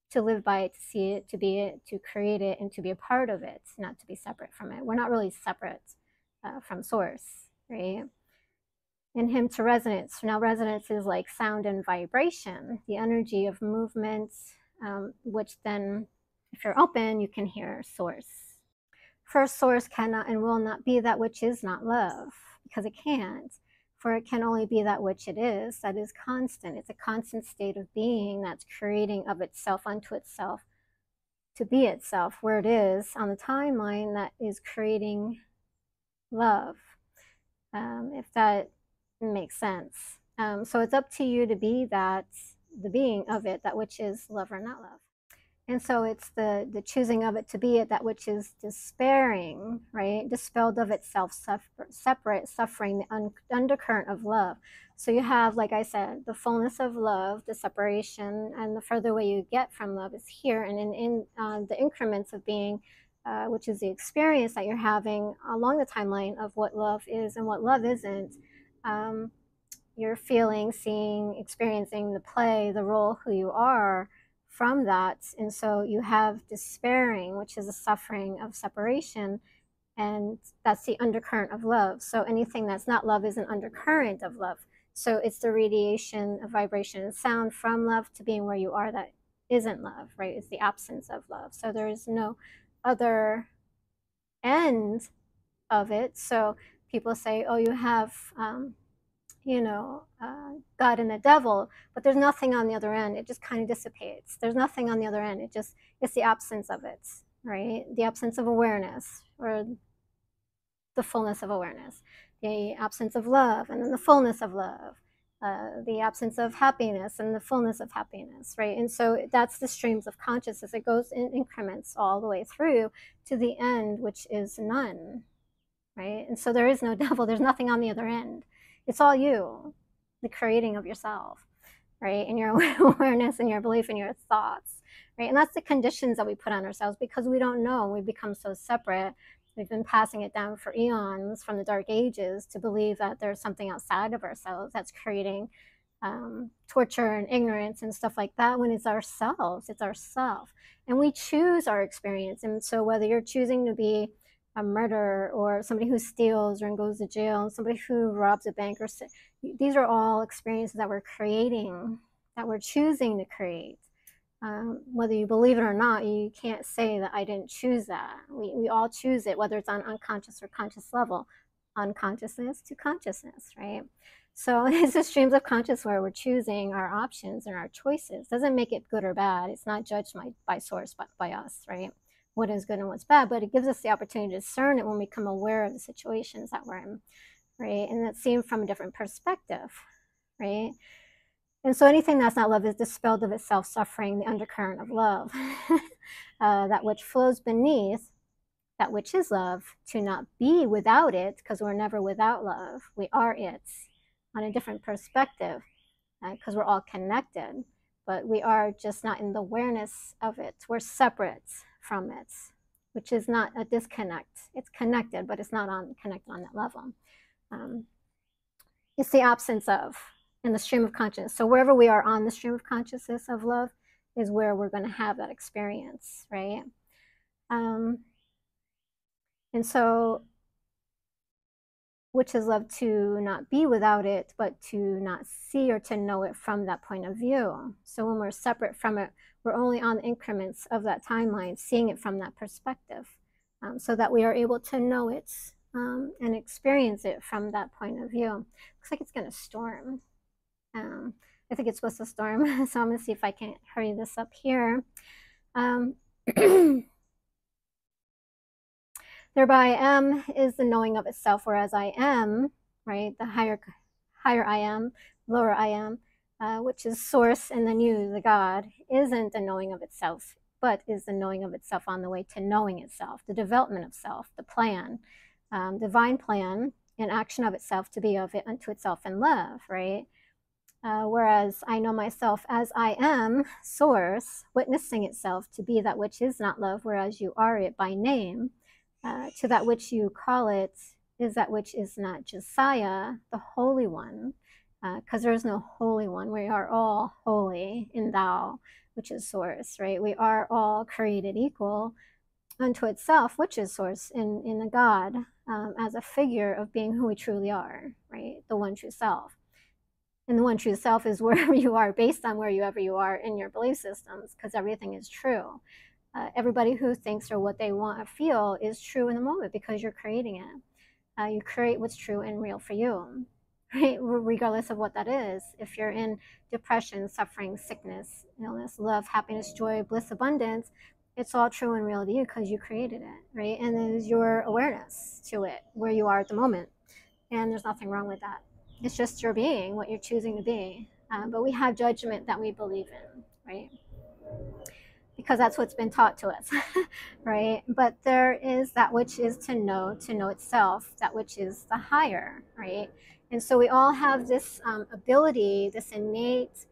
to live by it, to see it, to be it, to create it, and to be a part of it, not to be separate from it. We're not really separate from source, right? In him to resonance. Now, resonance is like sound and vibration, the energy of movements, which then, if you're open, you can hear source. First, source cannot and will not be that which is not love, because it can't. For it can only be that which it is, that is constant. It's a constant state of being that's creating of itself unto itself to be itself, where it is on the timeline that is creating love, if that makes sense. So it's up to you to be that, the being of it, that which is love or not love. And so it's the choosing of it to be it, that which is despairing, right? Dispelled of itself, separate, suffering, the undercurrent of love. So you have, like I said, the fullness of love, the separation, and the further away you get from love is here. And in the increments of being, which is the experience that you're having along the timeline of what love is and what love isn't, you're feeling, seeing, experiencing the play, the role, who you are from that. And so you have despairing, which is a suffering of separation, and that's the undercurrent of love. So anything that's not love is an undercurrent of love. So it's the radiation of vibration and sound from love to being where you are that isn't love, right? It's the absence of love. So there is no other end of it. So people say, oh, you have God and the devil, but there's nothing on the other end. It just kind of dissipates. There's nothing on the other end. It's the absence of it, right? The absence of awareness, or the fullness of awareness, the absence of love, and then the fullness of love, the absence of happiness and the fullness of happiness, right? And so that's the streams of consciousness. It goes in increments all the way through to the end, which is none, right? And so there is no devil. There's nothing on the other end. It's all you, the creating of yourself, right? And your awareness and your belief and your thoughts, right? And that's the conditions that we put on ourselves because we don't know. We become so separate. We've been passing it down for eons from the dark ages to believe that there's something outside of ourselves that's creating torture and ignorance and stuff like that, when it's ourselves, it's ourself. And we choose our experience. And so whether you're choosing to be a murderer or somebody who steals or goes to jail and somebody who robs a bank, or these are all experiences that we're creating, that we're choosing to create. Whether you believe it or not, you can't say that I didn't choose that. We all choose it, whether it's on unconscious or conscious level, unconsciousness to consciousness, right? So it's the streams of conscious where we're choosing our options and our choices. Doesn't make it good or bad. It's not judged by source, but by us, right? What is good and what's bad, but it gives us the opportunity to discern it when we become aware of the situations that we're in. right? And it's seen from a different perspective, right? And so anything that's not love is dispelled of itself, suffering the undercurrent of love. That which flows beneath that which is love, to not be without it, because we're never without love. We are it on a different perspective, because we're all connected, but we are just not in the awareness of it. We're separate from it, which is not a disconnect. It's connected, but it's not connected on that level. It's the absence of in the stream of consciousness. So wherever we are on the stream of consciousness of love is where we're going to have that experience, right? And so, which is love, to not be without it, but to not see or to know it from that point of view. So when we're separate from it, we're only on the increments of that timeline, seeing it from that perspective, so that we are able to know it and experience it from that point of view. Looks like it's going to storm. I think it's supposed to storm, so I'm going to see if I can hurry this up here. Thereby I am is the knowing of itself, whereas I am, right, the higher I am, lower I am, which is source, and then you, the God, isn't the knowing of itself, but is the knowing of itself on the way to knowing itself, the development of self, the plan, divine plan, in action of itself to be of it unto itself in love, right? Whereas I know myself as I am, source, witnessing itself to be that which is not love, whereas you are it by name. To that which you call it is that which is not Josiah, the Holy One, because there is no Holy One. We are all holy in Thou, which is source, right? We are all created equal unto itself, which is source, in the God, as a figure of being who we truly are, right? The one true self. And the one true self is wherever you are, based on wherever you are in your belief systems, because everything is true. Everybody who thinks or what they want to feel is true in the moment because you're creating it. You create what's true and real for you, right? Regardless of what that is. If you're in depression, suffering, sickness, illness, love, happiness, joy, bliss, abundance, it's all true and real to you because you created it, right? And it is your awareness to it, where you are at the moment. And there's nothing wrong with that. It's just your being, what you're choosing to be. But we have judgment that we believe in, right? Because that's what's been taught to us, right? But there is that which is to know itself, that which is the higher, right? And so we all have this ability, this innate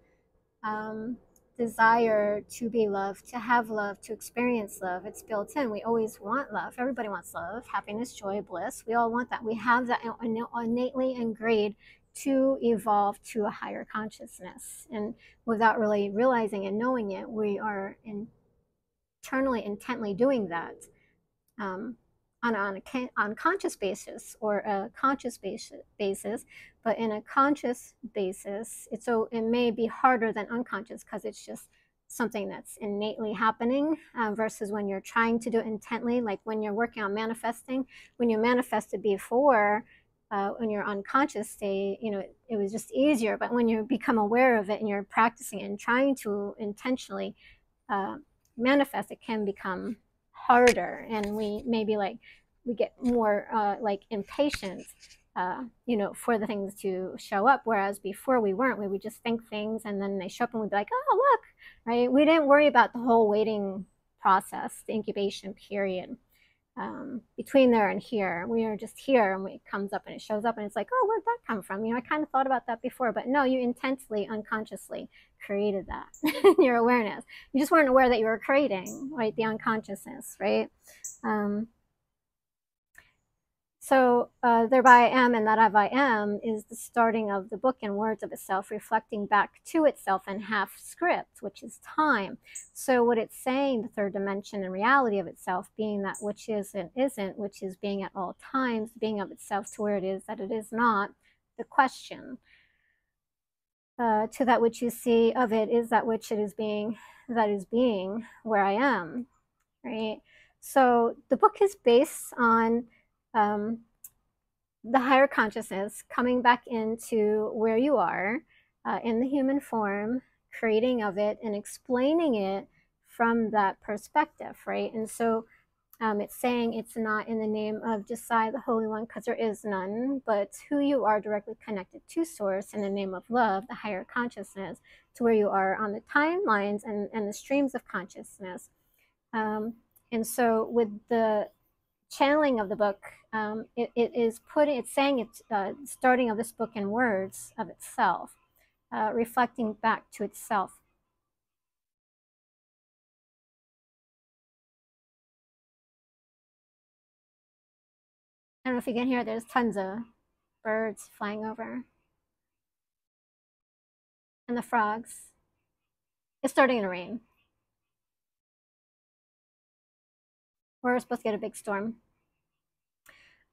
desire to be loved, to have love, to experience love. It's built in. We always want love. Everybody wants love, happiness, joy, bliss. We all want that. We have that innately ingrained to evolve to a higher consciousness. And without really realizing and knowing it, we are internally, intently doing that on an unconscious basis or a conscious basis, but in a conscious basis, it may be harder than unconscious because it's just something that's innately happening, versus when you're trying to do it intently, like when you're working on manifesting. When you manifested before, when you're unconscious state, it was just easier. But when you become aware of it and you're practicing and trying to intentionally manifest, it can become harder, and we get more impatient, for the things to show up. Whereas before we weren't. We would just think things, and then they show up, and we'd be like, oh, look, right? We didn't worry about the whole waiting process, the incubation period. Between there and here, we are just here, and it comes up and it shows up, and it's like, oh, where'd that come from? I kind of thought about that before, but no, you intensely, unconsciously created that in your awareness. You just weren't aware that you were creating, right? The unconsciousness, right? So thereby I am, and that of I am is the starting of the book in words of itself, reflecting back to itself in half script, which is time. So what it's saying, the third dimension and reality of itself, being that which is and isn't, which is being at all times, being of itself to where it is that it is not, the question. To that which you see of it is that which it is being, that is being where I am, right? So the book is based on the higher consciousness coming back into where you are in the human form, creating of it and explaining it from that perspective, right? And so It's saying it's not in the name of Josiah the Holy One, because there is none, but who you are directly connected to Source in the name of love, the higher consciousness, to where you are on the timelines and the streams of consciousness. And so with the channeling of the book, it's saying it's starting of this book in words of itself, reflecting back to itself. I don't know if you can hear, there's tons of birds flying over. And the frogs. It's starting to rain. We're supposed to get a big storm.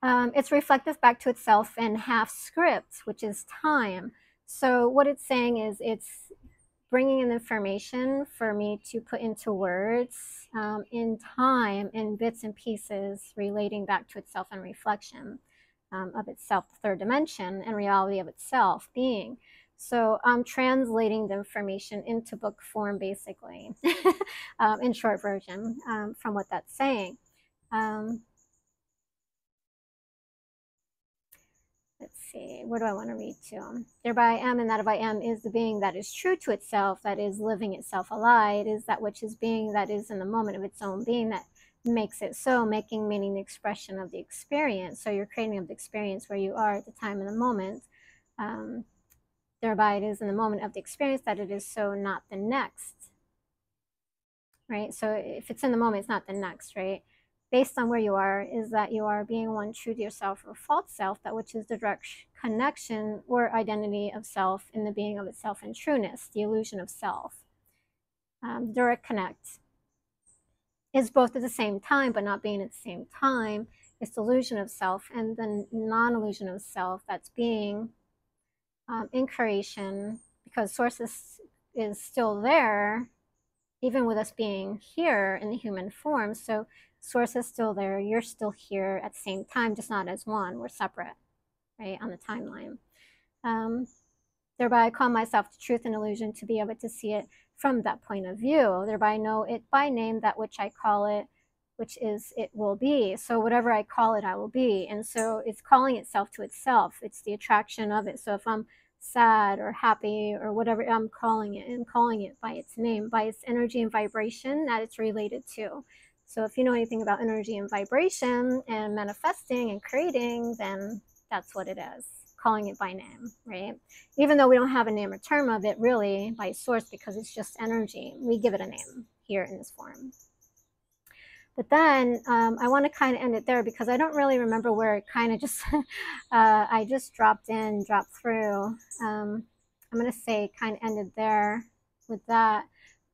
It's reflective back to itself in half script, which is time. So what it's saying is it's bringing in information for me to put into words in time, in bits and pieces relating back to itself and reflection of itself, the third dimension, and reality of itself being. So I'm translating the information into book form, basically, in short version, from what that's saying. Let's see, where do I want to read to? Thereby I am, and that of I am is the being that is true to itself, that is living itself alive. It is that which is being, that is in the moment of its own being, that makes it so, making meaning the expression of the experience. So you're creating of the experience where you are at the time of the moment. Thereby it is in the moment of the experience that it is so, not the next. Right? So if it's in the moment, it's not the next, right? Based on where you are, is that you are being one true to yourself or false self, that which is the direct connection or identity of self in the being of itself and trueness, the illusion of self. Direct connect is both at the same time, but not being at the same time. It's the illusion of self and the non-illusion of self that's being in creation, because source is still there, even with us being here in the human form. So source is still there, you're still here at the same time, just not as one. We're separate, right, on the timeline. Thereby I call myself the truth and illusion, to be able to see it from that point of view. Thereby I know it by name, that which I call it, which is it will be. So whatever I call it, I will be. And so it's calling itself to itself. It's the attraction of it. So if I'm sad or happy or whatever, I'm calling it, and calling it by its name, by its energy and vibration that it's related to. So if you know anything about energy and vibration and manifesting and creating, then that's what it is, calling it by name, right? Even though we don't have a name or term of it really by source, because it's just energy, we give it a name here in this form. But then I want to kind of end it there, because I don't really remember where it kind of just, I just dropped through. I'm going to say kind of ended there with that.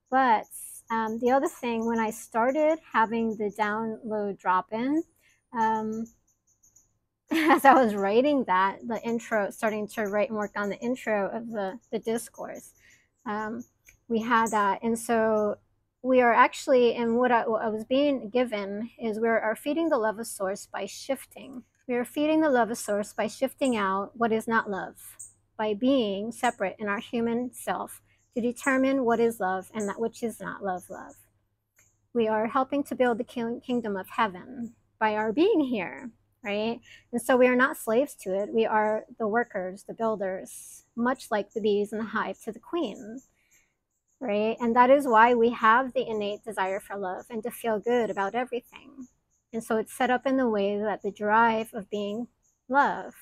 But the other thing, when I started having the download drop in, as I was writing that, the intro, starting to write and work on the intro of the discourse, we had that. And so we are actually, and what I was being given is we are feeding the love of source by shifting. We are feeding the love of source by shifting out what is not love, by being separate in our human self to determine what is love and that which is not love. We are helping to build the kingdom of heaven by our being here, right? And so we are not slaves to it. We are the workers, the builders, much like the bees in the hive to the queen. Right? And that is why we have the innate desire for love and to feel good about everything. And so it's set up in the way that the drive of being love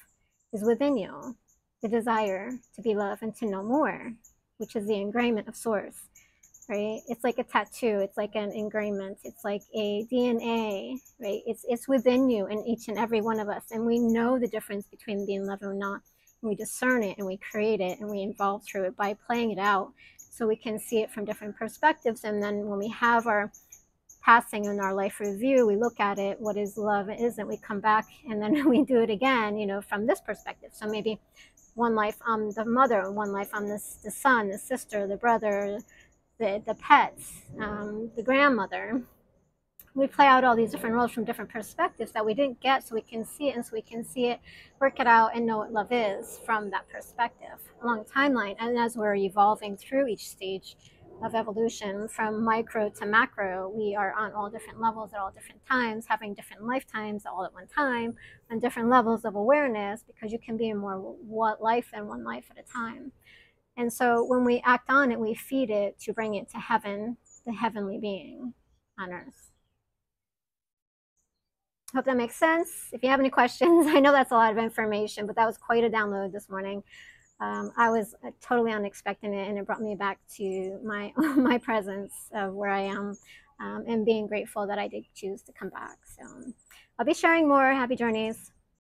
is within you, the desire to be love and to know more, which is the engravement of source, right? It's like a tattoo, it's like an engravement, it's like a DNA, right? It's within you and each and every one of us. And we know the difference between being loved and not. And we discern it and we create it and we evolve through it by playing it out, so we can see it from different perspectives. And then when we have our passing in our life review, we look at it, what is love, it isn't, we come back and then we do it again, from this perspective. So maybe one life I'm the mother, one life I'm the son, the sister, the brother, the pets, the grandmother. We play out all these different roles from different perspectives that we didn't get, so we can see it, and so we can see it, work it out, and know what love is from that perspective along the timeline. And as we're evolving through each stage, of evolution from micro to macro. We are on all different levels at all different times, having different lifetimes all at one time, and different levels of awareness, because you can be in more life than one life at a time. And so when we act on it, we feed it to bring it to heaven, the heavenly being on earth. Hope that makes sense. If you have any questions, I know that's a lot of information, but that was quite a download this morning. I was totally unexpecting it, and it brought me back to my my presence of where I am, and being grateful that I did choose to come back. So I'll be sharing more. Happy journeys.